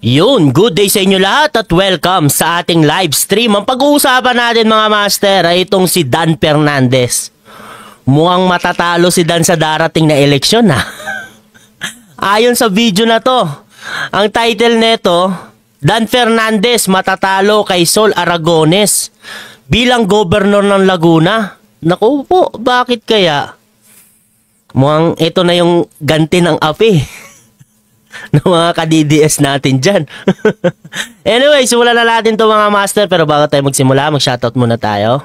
Yun, good day sa inyo lahat at welcome sa ating live stream. Ang pag-uusapan natin mga master ay itong si Dan Fernandez. Mukhang matatalo si Dan sa darating na eleksyon ha. Ayon sa video na to, ang title nito, Dan Fernandez matatalo kay Sol Aragones bilang gobernador ng Laguna. Naku po, bakit kaya? Mukhang ito na yung ganti ng api ng mga ka-DDS natin dyan. Anyway, simulan na natin to mga master. Pero bago tayo magsimula, mag-shoutout muna tayo.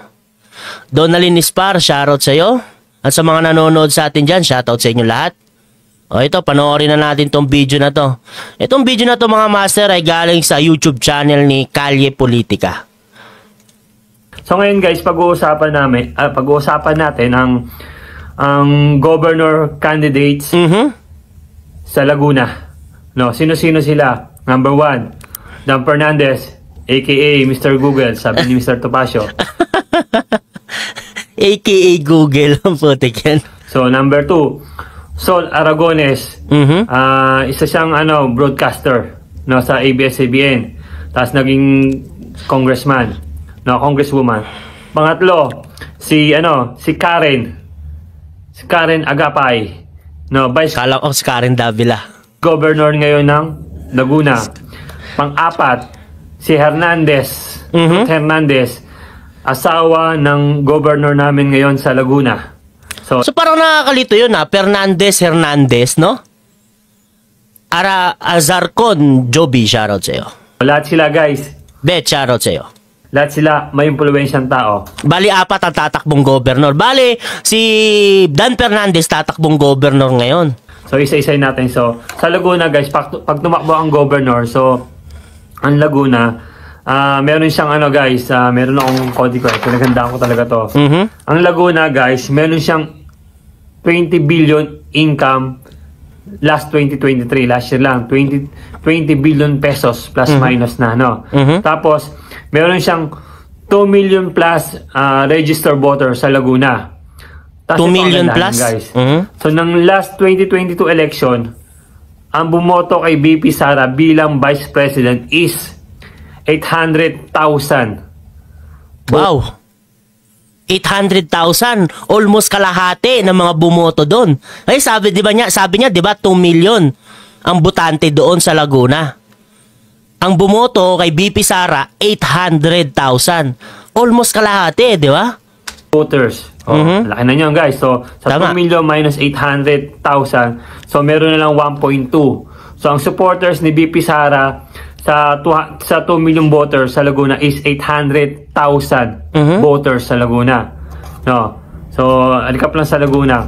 Donalyn Ispar, shoutout sa iyo. At sa mga nanonood sa atin dyan, shoutout sa inyo lahat. O ito, panoorin na natin tong video na to. Itong video na to mga master ay galing sa YouTube channel ni Kalye Politika. So ngayon guys, pag-uusapan natin ang governor candidates sa Laguna. No, sino-sino sila? Number 1, Dan Fernandez, aka Mr. Google, sabi ni Mr. Topacio. AKA Google, ang putik yan. So number 2, Sol Aragones. Isa siyang broadcaster, no, sa ABS-CBN. Tapos naging congressman, no, congresswoman. Pangatlo, si Karen Agapay, no, vice Kala ko si Karen Davila, governor ngayon ng Laguna. Pang-apat, si Hernandez. Hernandez, asawa ng governor namin ngayon sa Laguna. So parang nakakalito yun ha, Hernandez, no? Azarcon, Joby, shoutout sa iyo. Lahat sila guys. Bet, shoutout sa iyo. Lahat sila may impluwensyang tao. Bali, 4 ang tatakbong governor. Bali, si Dan Fernandez tatakbong governor ngayon. So isa-isay natin. So sa Laguna guys, pag tumakbo ang governor, so ang Laguna, meron siyang meron akong kodi ko. Pinaghandaan ko talaga to. Ang Laguna guys, meron siyang 20 billion income last 2023. Last year lang, 20 billion pesos plus minus na, no? Tapos, meron siyang 2 million plus registered voters sa Laguna. 2 million plus? Guys. So, ng last 2022 election, ang bumoto kay BP Sara bilang Vice President is 800,000. Wow! 800,000, almost kalahati ng mga bumoto doon. Ay sabi niya, 'di ba 2 million ang botante doon sa Laguna. Ang bumoto kay BP Sara 800,000. Almost kalahati, 'di ba? Voters. Laki na niyan guys. So sa 2 million minus 800,000, so meron na lang 1.2. So ang supporters ni BP Sara sa 2 million voters sa Laguna is 800,000 voters sa Laguna. No. So, alikap lang sa Laguna.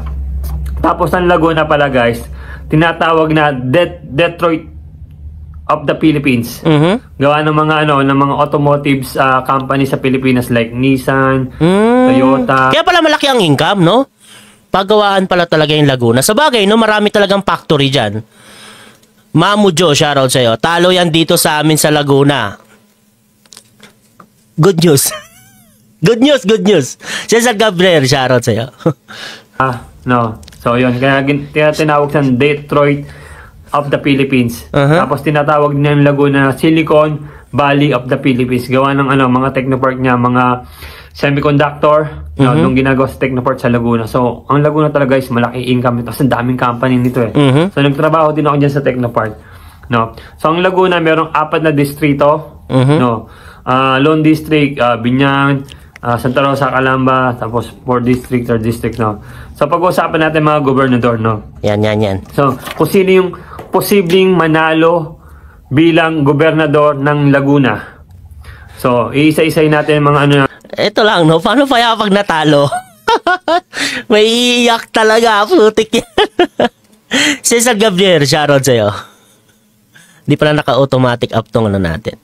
Tapos ang Laguna pala guys, tinatawag na Detroit of the Philippines. Gawa ng mga ng mga automotives company sa Pilipinas like Nissan, Toyota. Kaya pala malaki ang income, no? Paggawaan pala talaga yung Laguna. Sa bagay, no, marami talagang factory diyan. Mamu Joe, shoutout sa'yo. Talo yan dito sa amin sa Laguna. Good news. Good news. Cesar Gabriel, shoutout sa'yo. No. So, yun. Kaya tinawag sa Detroit of the Philippines. Tapos tinatawag niya yung Laguna Silicon Valley of the Philippines. Gawa ng mga technopark niya, mga semiconductor, nung ginagawa sa Technoport sa Laguna. So, ang Laguna talaga is malaki income nito. Kasi daming company nito eh. So, nagtrabaho din ako dyan sa Technoport. No? So, ang Laguna, merong 4 na distrito. No? Lone District, Biñan, Santa Rosa, Calamba, tapos 4 District, 3rd District. No? So, pag-uusapan natin mga gobernador. No? Yan. So, kung sino yung posibleng manalo bilang gobernador ng Laguna. So, iisa-isay natin mga Ito lang, no? Paano kaya pag natalo? May iiyak talaga. Putik yan. Cesar Gabriel, shoutout sa'yo. Di pala naka-automatic up tong natin.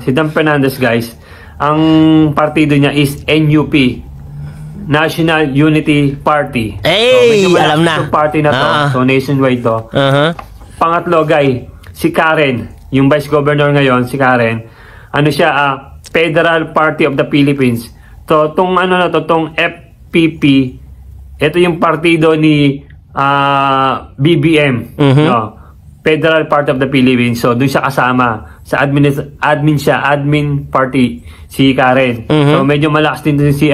Si Dan Fernandez, guys, ang partido niya is NUP, National Unity Party. Hey, so, alam na. Party na to. So, nationwide to. Pangatlo, guys, si Karen, yung Vice Governor ngayon, si Karen, siya, Federal Party of the Philippines. So, tong FPP, ito yung partido ni BBM, no? Federal part of the Philippines. So, doon siya kasama. Sa admin party, si Karen. So, medyo malakas din si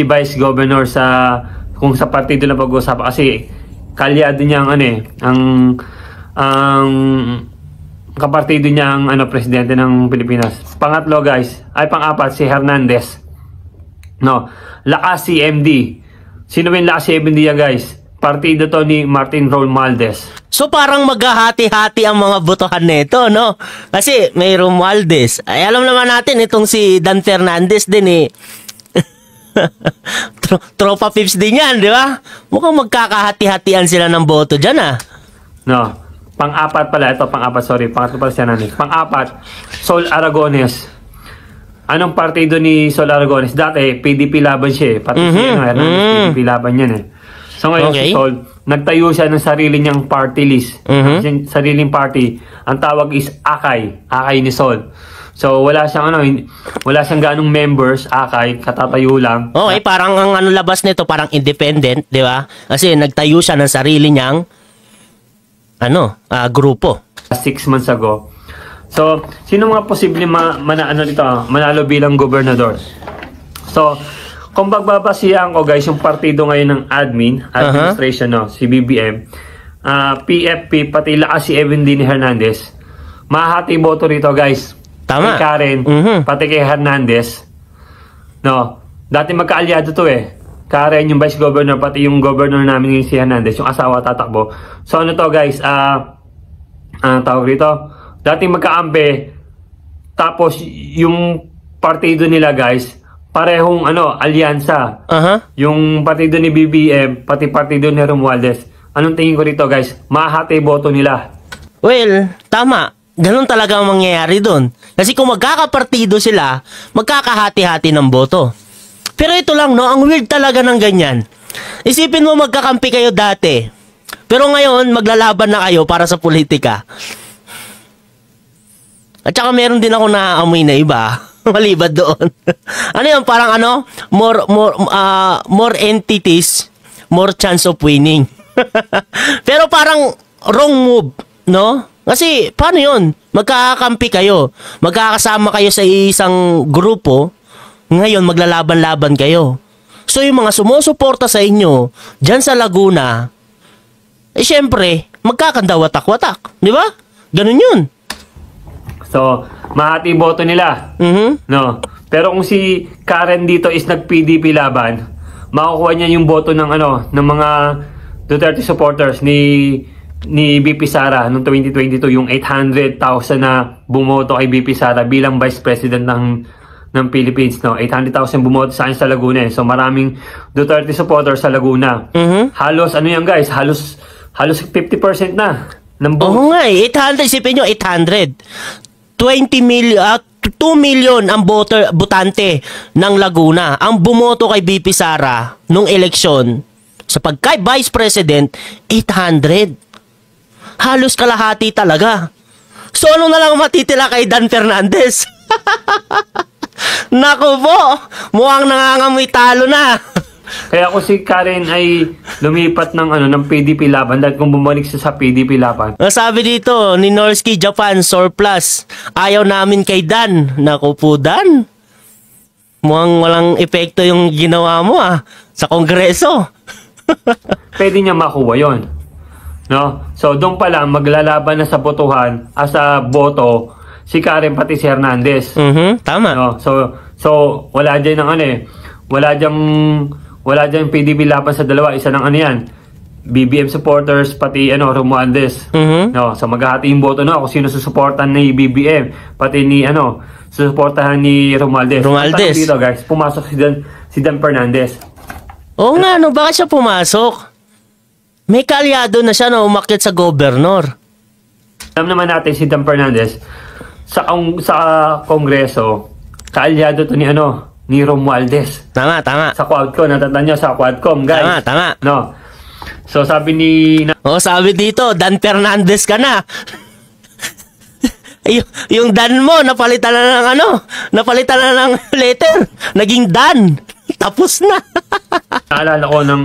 Vice Governor kung sa partido na pag-uusapan. Kasi, kalyado niya ang kapartido niya ang presidente ng Pilipinas. Pangatlo guys, pang-apat si Hernandez. No, lakas si MD. Sino ba yung lakas si MD yan guys? Partido to ni Martin Romualdez. So parang maghahati-hati ang mga botohan nito, no? Kasi may Romualdez. Ay alam naman natin itong si Dan Fernandez din eh. Tropa Pips din yan, di ba? Mukhang magkakahati-hatian sila ng boto dyan ah. No, pang-apat pala. Ito pang-apat, sorry. Pangatlo pala siya nanin. Pang-apat, Sol Aragones. Anong partido ni Sol Aragones? Dati, PDP laban siya eh. Pati si Hernandez, PDP laban yan eh. So ngayon si Sol, nagtayo siya ng sarili niyang party list. Sariling party. Ang tawag is Akay. Akay ni Sol. So wala siyang ganong members, Akay, katatayo lang. Okay, parang ang labas nito parang independent, di ba? Kasi nagtayo siya ng sarili niyang grupo. 6 months ago. So, sino mga posibleng manalo bilang gobernador? So, kung pagbabasihan ko guys, yung partido ngayon ng administration, si BBM, PFP, pati lakas si Evan D. Hernandez, mahati boto rito guys. Tama. Kay Karen, pati kay Hernandez. No, dati magkaalyado to eh. Karen, yung vice governor, pati yung governor namin si Hernandez, yung asawa tatakbo. So ano to guys, tawag rito, dati magkaampe, tapos yung partido nila guys, parehong alyansa. Yung partido ni BBM, pati partido ni Romualdez. Anong tingin ko rito guys? Mahati boto nila. Well, tama. Ganun talaga ang mangyayari doon. Kasi kung magkakapartido sila, magkakahati-hati ng boto. Pero ito lang, no? Ang weird talaga ng ganyan. Isipin mo magkakampi kayo dati. Pero ngayon, maglalaban na kayo para sa politika. At saka meron din ako naaamoy na iba. Malibad doon. Ano yun? Parang more entities, more chance of winning. Pero parang wrong move, no? Kasi paano yun? Magkakakampi kayo. Magkakasama kayo sa isang grupo. Ngayon, maglalaban-laban kayo. So, yung mga sumusuporta sa inyo, dyan sa Laguna, syempre, magkakandawatak-watak. Di ba? Ganun yun. So, mahati boto nila. No. Pero kung si Karen dito is nag-PDP laban, makukuha niya yung boto ng mga Duterte supporters ni BP Sara noong 2022, yung 800,000 na bumoto kay BP Sara bilang Vice President ng Philippines, no. 800,000 bumoto sa akin sa Laguna. So maraming Duterte supporters sa Laguna. Halos yan guys, halos 50% na ng vote. Oo nga eh, 800, isipin nyo, 800. 2 million ang botante ng Laguna ang bumoto kay BP Sara nung eleksyon. Sa pagka-Vice President, 800. Halos kalahati talaga. So ano na lang matitila kay Dan Fernandez? Naku po, mukhang nangangamoy talo na. Kaya kung si Karen ay lumipat ng PDP laban, dahil kung bumalik siya sa PDP laban. Sabi dito ni Norsky Japan surplus, ayaw namin kay Dan. Naku po Dan, mukhang walang epekto yung ginawa mo sa Kongreso. Pwede niya makuha yon, no? So doon pa lang maglalaban na sa botohan, sa boto si Karen pati si Hernandez. Tama. No? So wala diyan wala diyang PDP laban sa dalawa, isa ng yan, BBM supporters pati Romualdez. No, so maghahati yung boto kung sino susuportahan ni BBM pati ni susuportahan ni Romualdez. Dito guys, pumasok si Dan Fernandez. Oo nga, bakit siya pumasok? May kaalyado na siya na umakyat sa gobernador. Alam naman natin si Dan Fernandez sa Kongreso, kaalyado to ni Romualdez. Tama. Sa Quadcom, natatanda niyo sa Quadcom, guys. Tama. No. So sabi sabi dito, Dan Fernandez ka na. yung Dan mo, napalitan na ng letter. Naging Dan. Tapos na. Naalala ko ng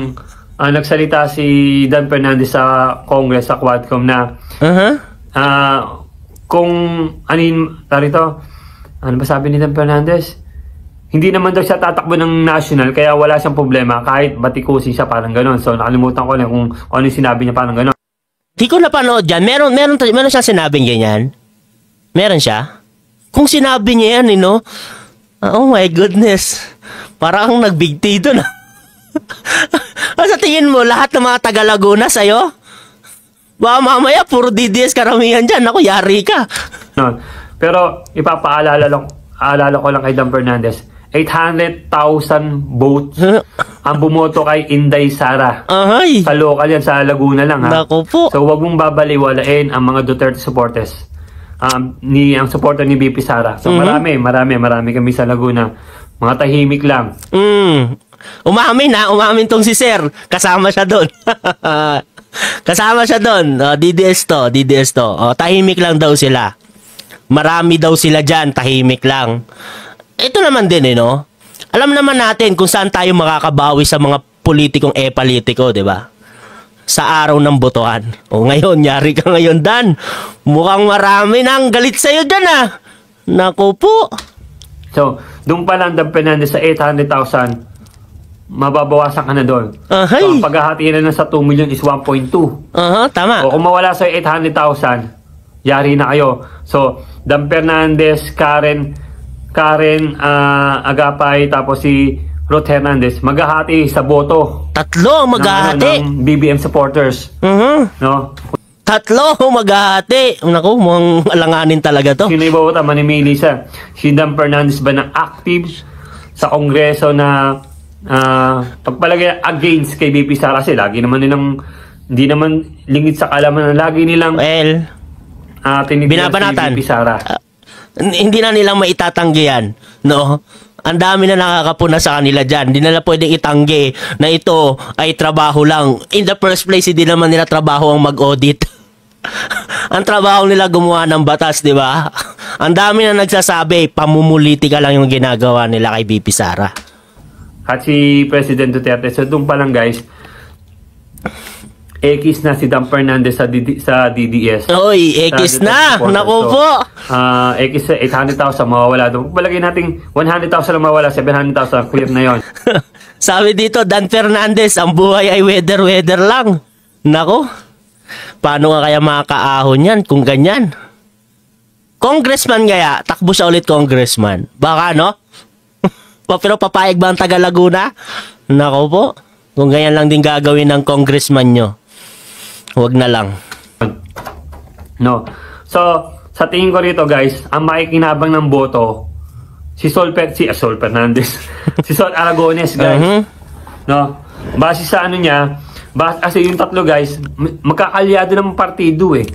nagsalita si Dan Fernandez sa Congress, sa Quadcom na kung ano ba sabi ni Dan Fernandez? Hindi naman daw siya tatakbo ng national kaya wala siyang problema kahit batikusin siya, parang gano'n. So nakalimutan ko na kung ano yung sinabi niya, parang gano'n. Di ko napanood dyan. Meron siya sinabing ganyan? Meron siya? Kung sinabi niya yan, oh my goodness. Parang nagbigti doon. Sa tingin mo, lahat ng mga taga Laguna sa'yo? Baka mamaya, puro DDS karamihan dyan. Ako, yari ka. No. Pero ipapaalala ko lang kay Dan Fernandez, 800,000 votes ang bumoto kay Inday Sara. Ahay. Sa local yan, sa Laguna lang, ha? Naku po. So wag mong babaliwalain ang mga Duterte supporters. Ang supporter ni BP Sara. So marami kami sa Laguna. Mga tahimik lang. Umamin tong si Sir. Kasama siya doon. Kasama siya doon. DDS to. Tahimik lang daw sila. Marami daw sila dyan, tahimik lang. Ito naman din, alam naman natin kung saan tayo makakabawi sa mga politikong politiko, di ba? Sa araw ng botohan. Ngayon, yari ka ngayon, Dan. Mukhang marami nang galit sa'yo dyan, Naku po. So, doon pa lang, Dan Fernandez, sa 800,000, mababawasan ka na doon. So, ang paghahatiin na sa 2 million is 1.2. Tama. O kung mawala sa 800,000, yari na kayo. So, Dan Fernandez, Karen Agapay, tapos si Ruth Hernandez, maghahati sa boto. Tatlo maghahati. Ng BBM supporters. No? Tatlo maghahati. Naku, mukhang alanganin talaga to. Sino ibabota? Manimili siya. Si Dan Fernandez ba na active sa Kongreso na pagpalagay against kay BP Sara? Kasi lagi naman nilang, hindi naman lingid sa kalaman na lagi nilang binabanatan si BP Sara. Hindi na nilang maitatanggi yan, no? Ang dami na nakakapuna sa kanila dyan. Hindi na pwedeng itanggi na ito ay trabaho lang. In the first place, hindi naman nila trabaho ang mag-audit. Ang trabaho nila gumawa ng batas, di ba? Ang dami na nagsasabi, pamumulitika lang yung ginagawa nila kay BP Sara. At si President Duterte, so doon pa lang guys, X na si Dan Fernandez sa DDS. Oy, X na! Naku po! X 800,000 mawawala doon. Palagay natin 100,000 lang mawawala, 700,000 clear na yon. Sabi dito, Dan Fernandez, ang buhay ay weather lang. Naku, paano nga kaya makakaahon yan kung ganyan? Congressman kaya, takbo siya ulit congressman. Baka pero papayag ba ang taga Laguna? Naku po, kung ganyan lang din gagawin ng congressman nyo. Huwag na lang. No. So, sa tingin ko rito guys, ang makikinabang ng boto, si Sol Fernandez. Si Sol Aragones guys. No. Base sa niya, kasi yung tatlo guys, magkakalyado ng partido eh.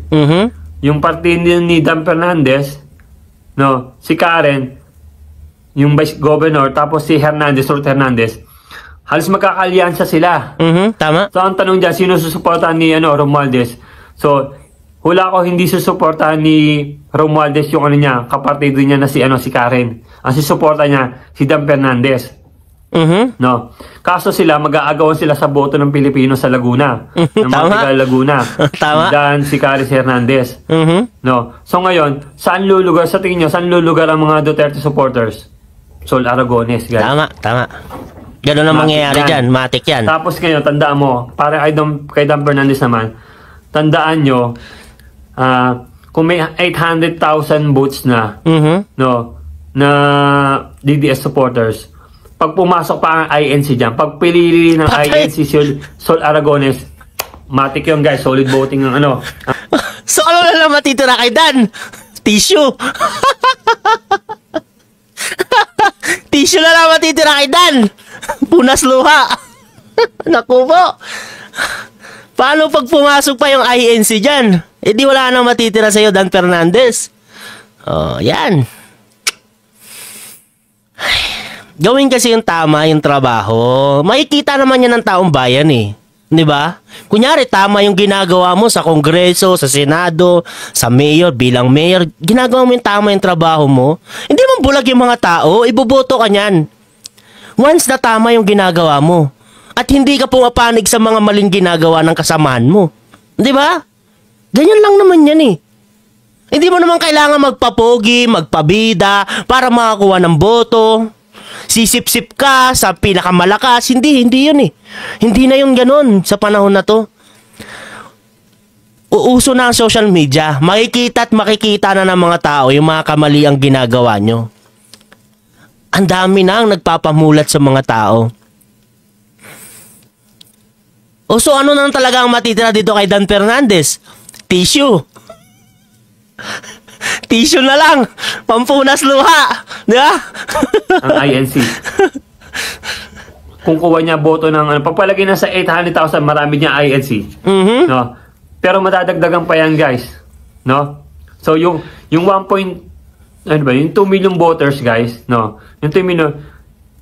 Yung partido ni Dan Fernandez, si Karen, yung Vice Governor, tapos si Ruth Hernandez, halos magkakalyansa sila. Tama. So, ang tanong dyan, sino susuportahan ni Romualdez? So, hula ko hindi susuportahan ni Romualdez yung kapartido niya na si Karen. Ang susuportahan niya, si Dan Fernandez. No. Kaso sila, mag-aagawan sila sa boto ng Pilipino sa Laguna. Ng mga taga Laguna. Tama. Dan si Karen Hernandez. No. So, ngayon, saan lulugar, sa tingin nyo, saan lulugar ang mga Duterte supporters? Sol Aragones, guys. Tama. Gano'n ang mangyayari dyan. Matik yan. Tapos ngayon, tandaan mo, para kay Dan Fernandez naman, tandaan nyo, kung may 800,000 votes na, na DDS supporters, pag pumasok pa ang INC dyan, pag pinili ng INC Sol Aragones, matik yun guys, solid voting ng So ano na lang matitira kay Dan? Tissue. Tissue na lang matitira kay Dan. Punas luha. Naku po. Paano pag pumasok pa yung INC dyan? Di wala nang matitira sa'yo, Dan Fernandez. Yan. Gawin kasi yung tama yung trabaho. Makikita naman yan ng taong bayan eh. Di ba? Kunyari, tama yung ginagawa mo sa Kongreso, sa Senado, sa mayor, bilang mayor. Ginagawa mo yung tama yung trabaho mo. Hindi man bulag yung mga tao, iboboto ka niyan. Once na tama yung ginagawa mo. At hindi ka pumapanig sa mga maling ginagawa ng kasamahan mo. Di ba? Ganyan lang naman yan eh. Hindi mo naman kailangan magpapogi, magpabida para makakuha ng boto. Sisip-sip ka sa pinakamalakas. Hindi yun eh. Hindi na yun ganun sa panahon na to. Uuso na ang social media. Makikita at makikita na ng mga tao yung mga kamali ang ginagawa nyo. Ang dami na ang nagpapamulat sa mga tao. O so ano na talaga ang matitira dito kay Dan Fernandez? Tissue. Tissue na lang. Pampunas luha. Di ba? Ang INC. Kung kuha niya boto ng pagpalagay na sa 800,000, marami niya INC. No? Pero madadagdagan pa yan, guys. No? So yung 2 million voters, guys, no? Yung 2 million,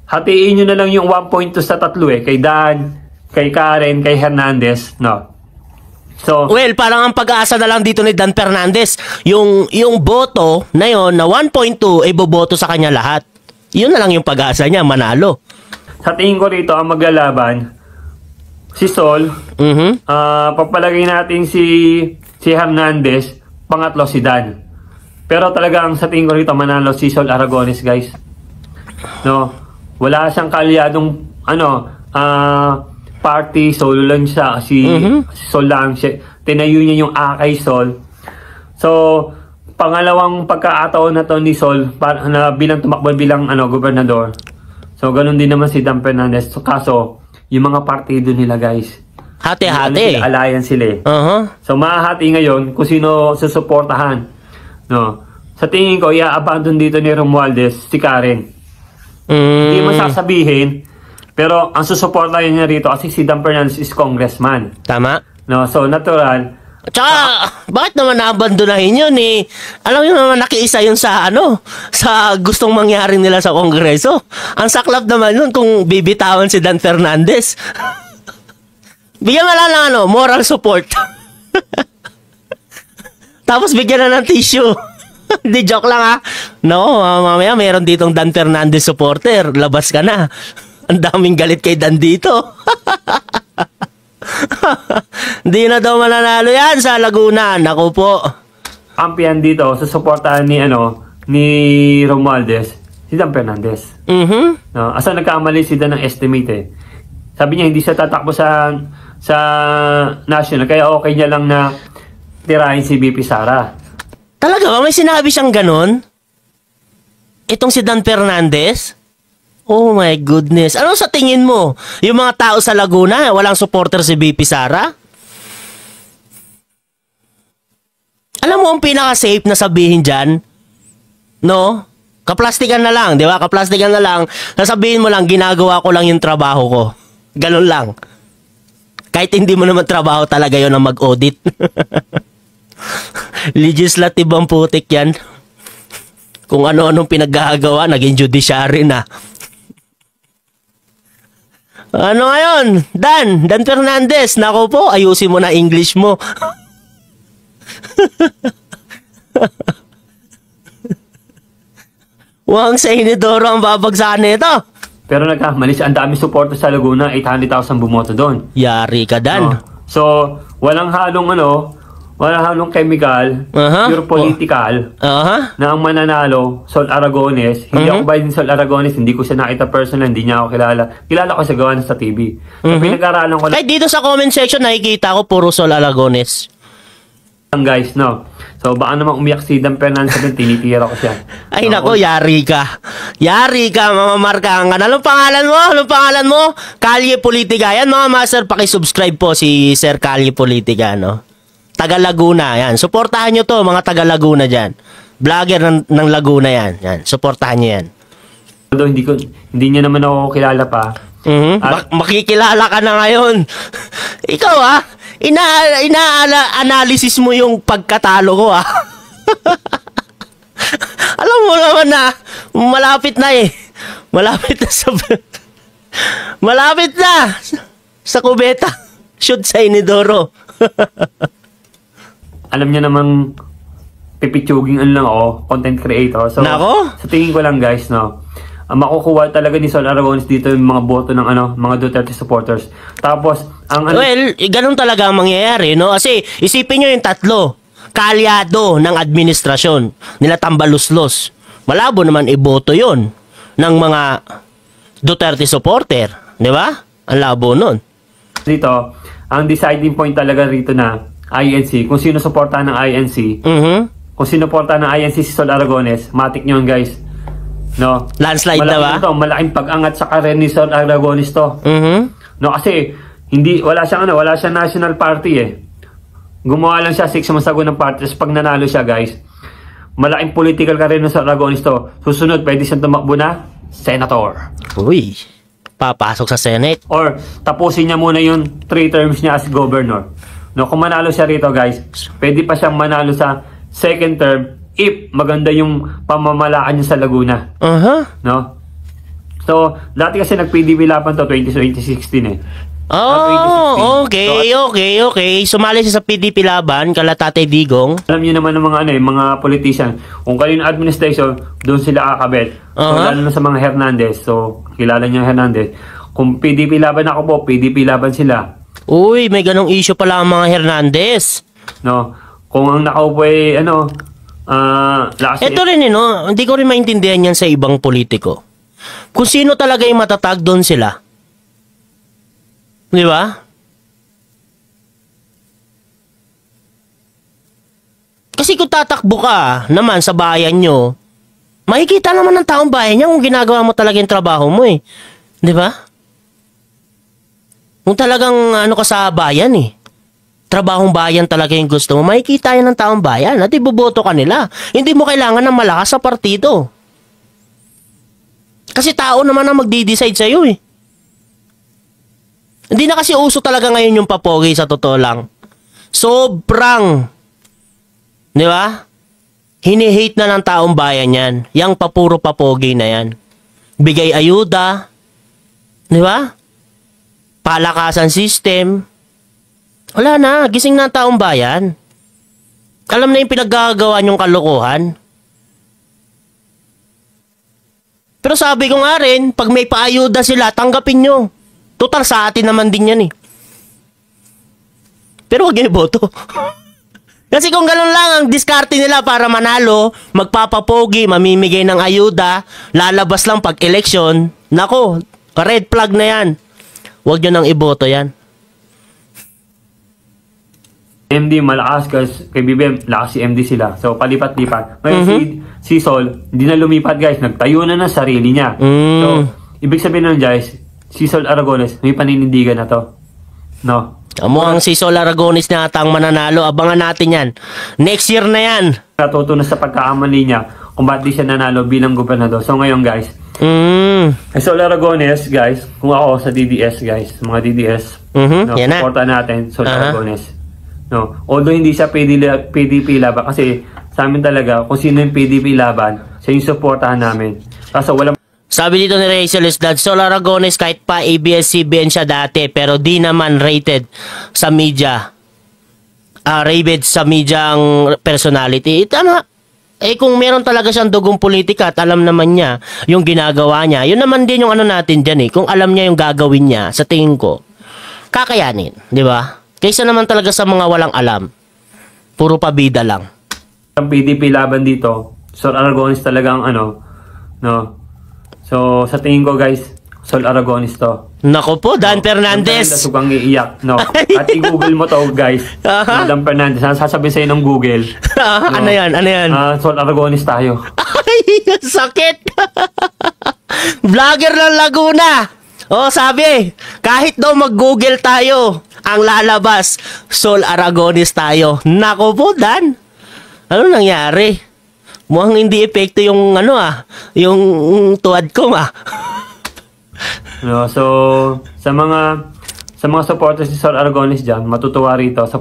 hatiin niyo na lang yung 1.2 sa tatlo kay Dan, kay Karen, kay Hernandez, no? So, well, parang ang pag-aasa na lang dito ni Dan Fernandez, yung boto na yon na 1.2 ay boboto sa kanya lahat. Yun na lang yung pag-aasa niya, manalo. Sa tingin ko rito, ang maglalaban, si Sol, pagpalagay natin si Hernandez, pangatlo si Dan. Pero talagang sa tingin ko rito, manalo si Sol Aragones, guys. No? Wala siyang kalyadong, party, solo lang siya. Si Sol lang siya. Tinayo niya yung Akay Sol. So, pangalawang pagkakataon na to ni Sol na bilang tumakbo bilang gobernador. So, ganun din naman si Dan Fernandez. So, kaso, yung mga partido nila, guys. Hati-hati. Alliance sila. So, mahahati ngayon kung sino susuportahan. No? Sa tingin ko, i-abandon dito ni Romualdez si Karen. Hindi mo sasabihin. Pero ang susuportahan niya rito kasi si Dan Fernandez is congressman. Tama. No, so natural. Tsaka, bakit naman naabandonahin yun eh? Alam niyo naman nakiisa yun sa sa gustong mangyari nila sa kongreso. Ang saklap naman yun kung bibitawan si Dan Fernandez. Bigyan mo lang ng moral support. Tapos bigyan na ng tissue. Hindi, joke lang ha. No, mamaya mayroon ditong Dan Fernandez supporter. Labas ka na. Ang daming galit kay Dan dito. Hindi na daw mananalo yan sa Laguna. Naku po. Kampihan dito, susuportahan ni Romualdez, si Dan Fernandez. No, asa nagkamali si Dan ng estimate Sabi niya hindi siya tatakbo sa national, kaya okay niya lang na tirahin si BP Sara. Talaga ba? May sinabi siyang ganon? Itong si Dan Fernandez? Oh my goodness. Ano sa tingin mo? Yung mga tao sa Laguna, walang supporter si BP Sara? Alam mo ang pinaka-safe na sabihin dyan? No? Kaplastikan na lang, di ba? Kaplastikan na lang. Nasabihin mo lang, ginagawa ko lang yung trabaho ko. Ganun lang. Kahit hindi mo naman trabaho talaga yun na mag-audit. Legislative ang putik yan. Kung ano-anong pinaggagawa, naging judiciary na. Ano ngayon? Dan Fernandez, nako po, ayusin mo na English mo. Wang sa Inidoro ang babagsakan nito. Pero nagkamali siya, ang dami suporta sa Laguna, 800,000 bumoto doon. Yari ka, Dan. So, walang halong chemical, pure political, na ang mananalo, Sol Aragones. Hindi ako bayad ni Sol Aragones, hindi ko siya nakita personal, hindi niya ako kilala. Kilala ko sa gawa sa TV. So, pinag-aralan ko lang. Kahit dito sa comment section, nakikita ko puro Sol Aragones. Guys, no? So, baka naman umiyak si Dan Fernandez na tinitira ko siya. Ay, nako, yari ka. Yari ka, mamamarkahan ka. Anong pangalan mo? Anong pangalan mo? Kalye Politika. Yan, mga master, pakisubscribe po si Sir Kalye Politika, no? Taga Laguna, yan. Suportahan nyo to, mga taga Laguna dyan. Vlogger ng Laguna yan. Yan, suportahan nyo yan. Although hindi niya naman ako kilala pa. Makikilala ka na ngayon. Ikaw ina-analysis mo yung pagkatalo ko Alam mo naman na malapit na Malapit na sa kubeta. Shoot sa Inidoro. Alam niya namang pipitsuging lang ako, content creator. So, Nako? sa tingin ko lang guys, no, makukuha talaga ni Sol Aragones dito yung mga boto ng mga Duterte supporters. Tapos well, ganun talaga ang mangyayari, no? Kasi isipin nyo yung tatlo, kaalyado ng administrasyon nila Tambaluslos. Malabo naman iboto yon ng mga Duterte supporter, di ba? Ang labo nun. Dito, ang deciding point talaga rito na INC, kung sino suportahan ng INC, kung sino suportahan ng INC si Sol Aragones, matik nyo guys. No? Landslide na ba? Malaking pag-angat sa karir ni Sol Aragones to. No, kasi wala siyang national party eh. Gumawa lang siya 6 months ago ng party. Tapos pag nanalo siya guys, malaking political career ni Sol Aragones to. Susunod, pwede siyang tumakbo na senator. Uy, papasok sa Senate. Or tapusin niya muna yung 3 terms niya as governor. No, kung manalo siya rito guys, pwede pa siyang manalo sa second term if maganda yung pamamalaan niya sa Laguna. No? So, dati kasi nag-PDP laban to 2016 eh. Oh, okay. Sumali siya sa PDP laban, kala Tatay Digong. Alam niyo naman ng mga politician, kung kanino administration, doon sila kakabit. So, lalo na sa mga Hernandez. So, kilala niyo Hernandez. Kung PDP laban ako po, PDP laban sila. Uy, may ganong issue pala ang mga Hernandez. No? Kung ang nakaupo ay ito rin no? Hindi ko rin maintindihan yan sa ibang politiko. Kung sino talaga yung matatag, doon sila. Di ba? Kasi kung tatakbo ka naman sa bayan nyo, makikita naman ng taong bayan niya kung ginagawa mo talaga yung trabaho mo eh. Di ba? Kung talagang ka sa bayan eh. Trabahong bayan talaga yung gusto mo, makikita yan ng taong bayan at iboboto ka nila. Hindi mo kailangan ng malakas sa partido. Kasi tao naman ang magdi-decide sa'yo eh. Hindi na kasi uso talaga ngayon yung papogi sa totoo lang. Sobrang, di ba? Hini-hate na ng taong bayan yan. Yang papuro papogi na yan. Bigay ayuda, di ba? Palakasan system. Wala na, gising na ang taong bayan. Alam na yung pinaggagawa niyong kalokohan. Pero sabi ko nga rin, pag may paayuda sila, tanggapin nyo. Total sa atin naman din yan eh. Pero huwag nyo iboto. Kasi kung ganun lang ang diskarte nila para manalo, magpapapogi, mamimigay ng ayuda, lalabas lang pag election, nako, red flag na yan. Huwag nyo nang iboto yan. MD malakas kasi kay BBM lakas si MD sila. So palipat-lipat. Ngayon si Sol, hindi na lumipat guys, nagtayo na ng sarili niya. So ibig sabihin nun guys, si Sol Aragones may paninindigan na to. No. Mukhang si Sol Aragones na ata ang mananalo. Abangan natin yan. Next year na yan. Natutunan sa pagkakamali niya kung ba't di siya nanalo bilang gobernador. So ngayon guys, Sol Aragones guys, kung ako sa DDS guys, mga DDS, no, supportan natin Sol Aragones. No, although hindi siya PDP laban kasi sa amin talaga kung sino yung PDP laban, siya yung suportahan namin. Kaso wala. Sabi dito ni Rachel Isdad, Sol Aragones kahit pa ABS-CBN siya dati pero di naman rated sa media. Rated sa media ang personality. Tama. Eh kung meron talaga siyang dugong politika at alam naman niya yung ginagawa niya, yun naman din yung natin dyan eh. Kung alam niya yung gagawin niya, sa tingin ko, kakayanin, di ba? Kaysa naman talaga sa mga walang alam. Puro pabida lang. Ang PDP laban dito, Sol Aragones talaga ang no. So, sa tingin ko guys, Sol Aragones to. Nako po, Dan Fernandez. Sugang iiyak, no. At i-google mo to guys. Dan Fernandez, sasabihin sa'yo ng Google. No? Ano yan? Sol Aragones tayo. Ay, sakit. Vlogger ng Laguna. Oh, sabi, kahit daw mag-google tayo, ang lalabas, Sol Aragones tayo. Nako po, Dan. Ano nangyari? Mukhang hindi epekto yung yung tuwad ko No, so sa mga supporters ni Sol Aragones dyan, matutuwa rito. Sa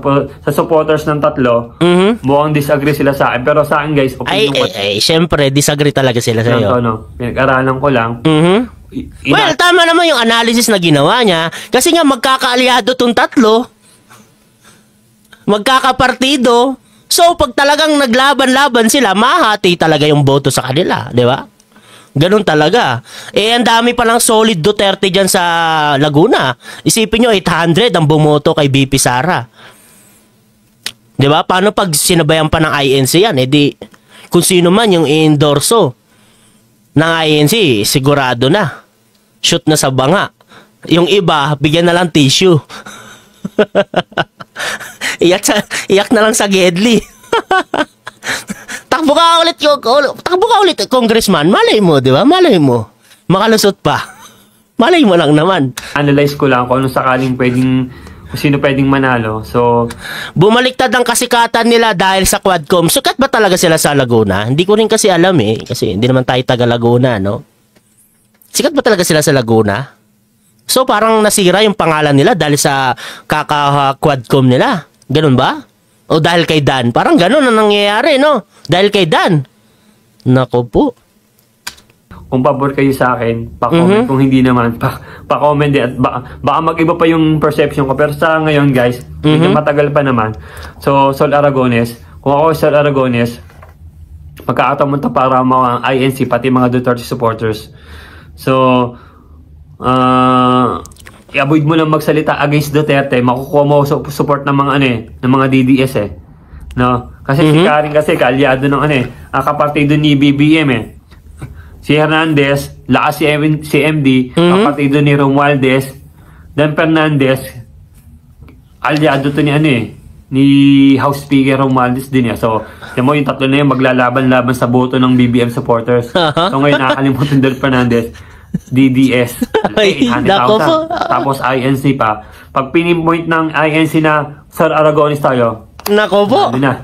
supporters ng tatlo, mukhang disagree sila sa akin. Pero sa akin guys, syempre, disagree talaga sila sa iyo. Pinag-aralan ko lang. Well, tama naman yung analysis na ginawa niya. Kasi nga magkakaalyado tong tatlo. Magkakapartido. So, pag talagang naglaban-laban sila, mahati talaga yung boto sa kanila. Di ba? Ganun talaga. Eh, ang dami palang solid Duterte dyan sa Laguna. Isipin nyo, 800 ang bumoto kay BP Sara. Di ba? Paano pag sinabayan pa ng INC yan? Eh di, kung sino man yung i-endorso ng INC, sigurado na. Shoot na sa banga. Yung iba, bigyan na lang tissue. Iyak na lang sa Gedli. Takbo ka ulit, congressman. Malay mo, di ba? Malay mo. Makalusot pa. Malay mo lang naman. Analyze ko lang kung ano sakaling kung sino pwedeng manalo. So, bumaliktad ang kasikatan nila dahil sa Quadcom. Sukat ba talaga sila sa Laguna? Hindi ko rin kasi alam eh. Kasi hindi naman tayo taga Laguna, no? Sikat ba talaga sila sa Laguna? So, parang nasira yung pangalan nila dahil sa kaka-Quadcom nila. Ganun ba? O dahil kay Dan? Parang ganun ang nangyayari, no? Dahil kay Dan. Nako po. kung pabor kayo sa akin, pa-comment. Kung hindi naman, pa-comment din. At baka mag-iba pa yung perception ko. Pero sa ngayon, guys, medyo matagal pa naman. So, Sol Aragones, kung ako Sol Aragones, magkakataon mo ito para mga INC, pati mga Duterte supporters. So, i-avoid mo lang magsalita against Duterte, makukuha mo support ng mga ng mga DDS eh. No? Kasi si Karin kasi kaalyado ng kapartido ni BBM eh. Si Hernandez, lakas si MD, kapartido ni Romualdez, Dan Fernandez, alyado to ni ni House Speaker Romualdez din eh. So, yung yung tatlo na yun maglalaban-laban sa boto ng BBM supporters. So ngayon nakakalimutan Dan Fernandez, DDS, 800,000. Tapos INC pa. Pag pinpoint ng INC na Sir Aragones tayo, nako po. Na.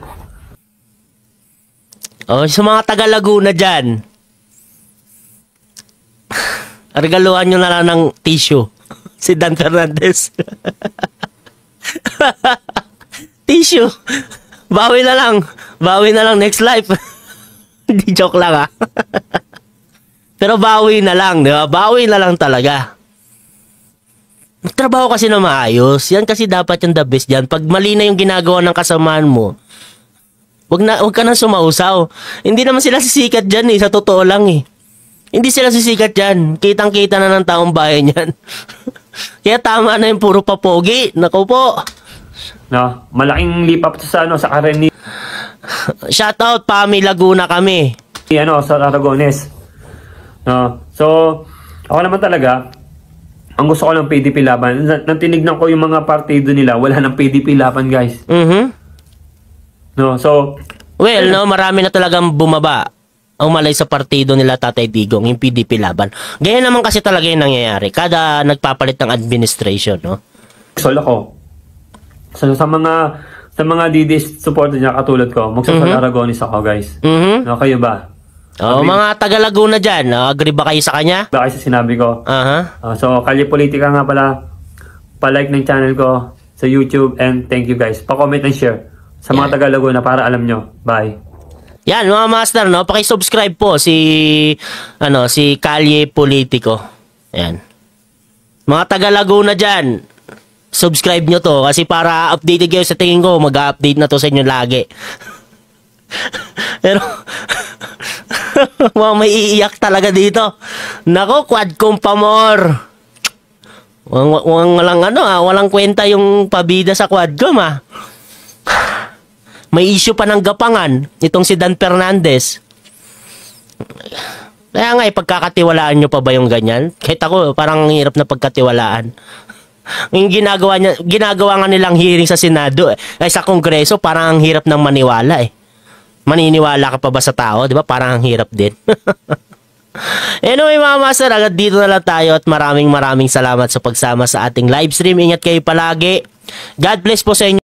Oh, sa mga taga Laguna dyan, regaluhan nyo na lang ng tissue. Si Dan Fernandez. Tissue. Bawi na lang. Bawi na lang next life. Hindi joke lang ah. Pero bawi na lang, di ba? Bawi na lang talaga. Magtrabaho kasi na maayos. Yan kasi dapat yung the best dyan. Pag mali na yung ginagawa ng kasamaan mo, wag ka na sumausaw. Hindi naman sila sisikat dyan eh. Sa totoo lang eh. Hindi sila sisikat dyan. Kitang-kita na ng taong bayan yan. Kaya tama na yung puro papogi. Naku po. No, malaking lipap sa sa Karen ni Shoutout, Pami Laguna kami. Sa Aragones. No. So, ako naman talaga, ang gusto ko ng PDP laban. Nang tinignan ko yung mga partido nila, wala ng PDP laban, guys. No, so, well, no, marami na talagang bumaba. Umalay sa partido nila Tatay Digong, yung PDP laban. Ganyan naman kasi talaga yung nangyayari. Kada nagpapalit ng administration, no? Sol ako. So, sa mga DDS supporter niya katulad ko, magsasal Aragones ako, guys. No, kayo ba? Oh, mga taga Laguna dyan, agree ba kayo sa kanya? Ba kasi sinabi ko. So, Kalye Politika nga pala, pa-like ng channel ko sa YouTube, and thank you guys. Pa-comment and share sa mga taga Laguna para alam nyo. Bye. Yan, mga master, no? Paki-subscribe po si Kalye Politico. Yan. Mga taga Laguna dyan, subscribe nyo to kasi para updated kayo. Sa tingin ko, mag-update na to sa inyo lagi. Pero, may iiyak talaga dito. Nako, Quadcom pa more. Walang kwenta yung pabida sa Quadcom ah. May issue pa ng gapangan itong si Dan Fernandez. Kaya nga, pagkakatiwalaan nyo pa ba yung ganyan? Kahit ako, parang hirap na pagkatiwalaan. Yung ginagawa nga nilang hearing sa Senado, sa Kongreso, parang ang hirap ng maniwala eh. Maniniwala ka pa ba sa tao? Di ba? Parang ang hirap din. Anyway, mga master, agad dito na lang tayo at maraming salamat sa pagsama sa ating live stream. Ingat kayo palagi. God bless po sa inyo.